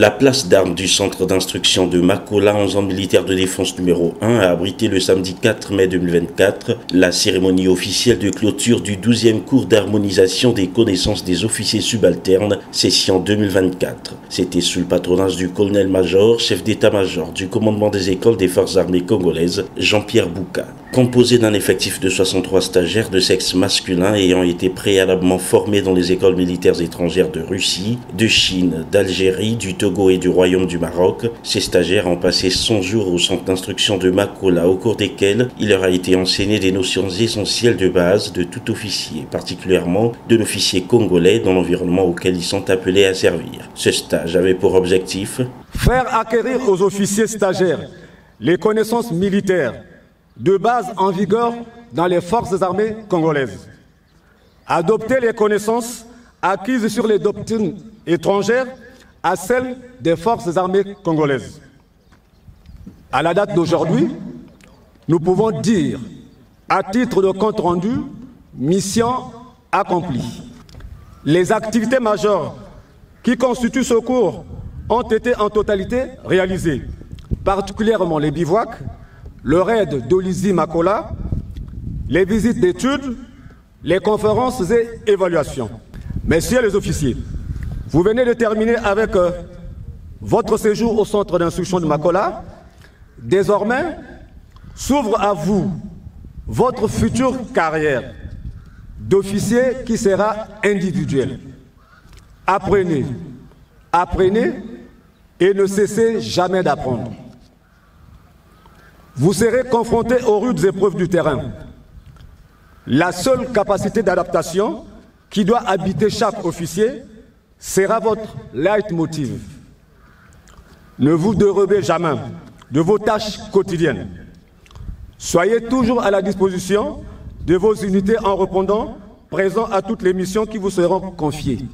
La place d'armes du centre d'instruction de Makola, 11e militaire de défense numéro 1, a abrité le samedi 4 mai 2024 la cérémonie officielle de clôture du 12e cours d'harmonisation des connaissances des officiers subalternes, session 2024. C'était sous le patronage du colonel-major, chef d'état-major du commandement des écoles des forces armées congolaises, Jean-Pierre Bouka. Composé d'un effectif de 63 stagiaires de sexe masculin ayant été préalablement formés dans les écoles militaires étrangères de Russie, de Chine, d'Algérie, du Togo et du Royaume du Maroc, ces stagiaires ont passé 100 jours au centre d'instruction de Makola, au cours desquels il leur a été enseigné des notions essentielles de base de tout officier, particulièrement de l'officier congolais dans l'environnement auquel ils sont appelés à servir. Ce stage avait pour objectif faire acquérir aux officiers stagiaires les connaissances militaires de base en vigueur dans les forces armées congolaises, adopter les connaissances acquises sur les doctrines étrangères à celles des forces armées congolaises. À la date d'aujourd'hui, nous pouvons dire, à titre de compte rendu, mission accomplie. Les activités majeures qui constituent ce cours ont été en totalité réalisées, particulièrement les bivouacs, le raid d'Olizy-Makola, les visites d'études, les conférences et évaluations. Messieurs les officiers, vous venez de terminer avec votre séjour au centre d'instruction de Makola. Désormais, s'ouvre à vous votre future carrière d'officier qui sera individuelle. Apprenez, apprenez et ne cessez jamais d'apprendre. Vous serez confronté aux rudes épreuves du terrain. La seule capacité d'adaptation qui doit habiter chaque officier sera votre leitmotiv. Ne vous dérobez jamais de vos tâches quotidiennes. Soyez toujours à la disposition de vos unités en répondant présent à toutes les missions qui vous seront confiées.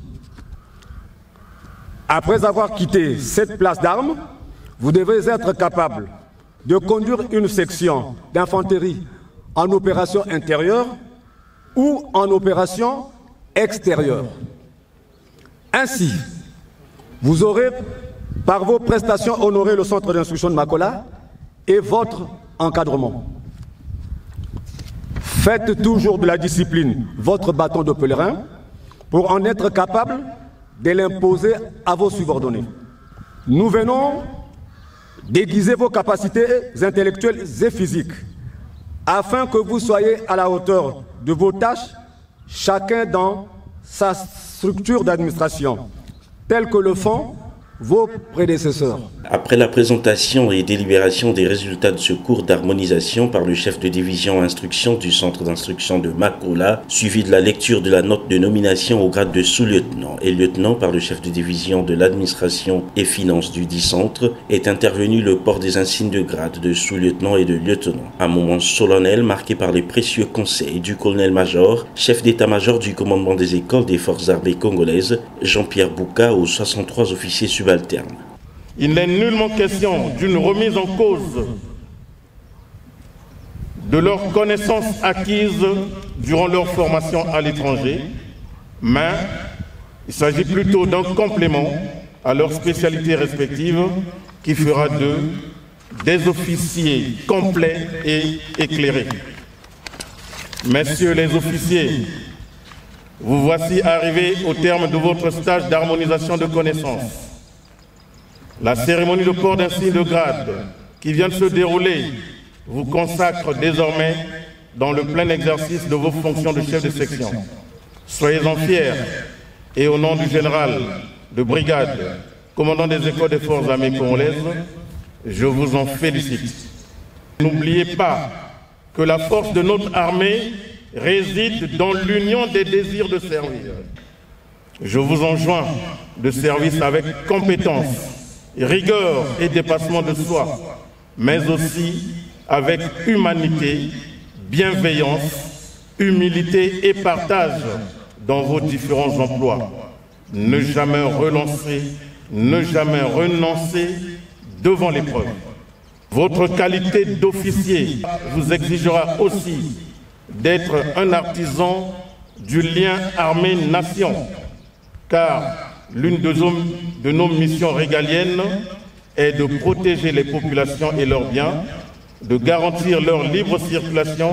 Après avoir quitté cette place d'armes, vous devez être capable de conduire une section d'infanterie en opération intérieure ou en opération extérieure. Ainsi, vous aurez, par vos prestations, honoré le centre d'instruction de Makola et votre encadrement. Faites toujours de la discipline votre bâton de pèlerin pour en être capable de l'imposer à vos subordonnés. Nous venons déguiser vos capacités intellectuelles et physiques afin que vous soyez à la hauteur de vos tâches, chacun dans sa structure d'administration, telle que le font vos prédécesseurs. Après la présentation et délibération des résultats de ce cours d'harmonisation par le chef de division instruction du centre d'instruction de Makola, suivi de la lecture de la note de nomination au grade de sous-lieutenant et lieutenant par le chef de division de l'administration et finances du dit centre, est intervenu le port des insignes de grade de sous-lieutenant et de lieutenant. Un moment solennel marqué par les précieux conseils du colonel-major, chef d'état-major du commandement des écoles des forces armées congolaises, Jean-Pierre Bouka, aux 63 officiers subalternes. Il n'est nullement question d'une remise en cause de leurs connaissances acquises durant leur formation à l'étranger, mais il s'agit plutôt d'un complément à leurs spécialités respectives qui fera d'eux des officiers complets et éclairés. Messieurs les officiers, vous voici arrivés au terme de votre stage d'harmonisation de connaissances. La cérémonie de port d'insigne de grade qui vient de se dérouler vous consacre désormais dans le plein exercice de vos fonctions de chef de section. Soyez-en fiers et au nom du général de brigade, commandant des écoles des forces armées congolaises, je vous en félicite. N'oubliez pas que la force de notre armée réside dans l'union des désirs de servir. Je vous enjoins de service avec compétence, rigueur et dépassement de soi, mais aussi avec humanité, bienveillance, humilité et partage dans vos différents emplois. Ne jamais relancer, ne jamais renoncer devant l'épreuve. Votre qualité d'officier vous exigera aussi d'être un artisan du lien armée-nation, car l'une de nos missions régaliennes est de protéger les populations et leurs biens, de garantir leur libre circulation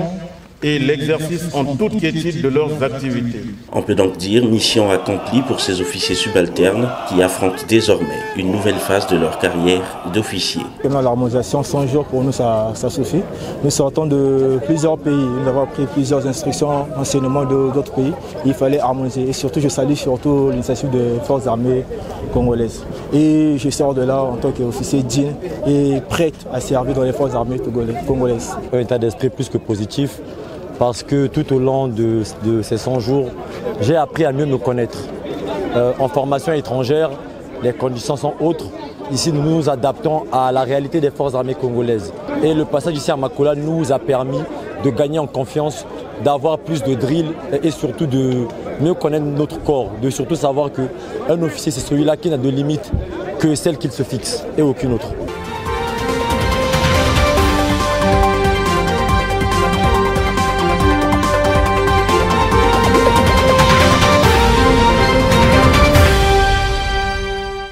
et l'exercice en toute quiétude de leurs activités. On peut donc dire mission accomplie pour ces officiers subalternes qui affrontent désormais une nouvelle phase de leur carrière d'officier. L'harmonisation, 100 jours pour nous, ça suffit. Nous sortons de plusieurs pays, nous avons pris plusieurs instructions, enseignements d'autres pays. Il fallait harmoniser et surtout, je salue surtout l'initiative des forces armées congolaises. Et je sors de là en tant qu'officier digne et prêt à servir dans les forces armées congolaises. Un état d'esprit plus que positif. Parce que tout au long de ces 100 jours, j'ai appris à mieux me connaître. En formation étrangère, les conditions sont autres. Ici, nous nous adaptons à la réalité des forces armées congolaises. Et le passage ici à Makola nous a permis de gagner en confiance, d'avoir plus de drill et surtout de mieux connaître notre corps. De surtout savoir qu'un officier, c'est celui-là qui n'a de limite que celle qu'il se fixe et aucune autre.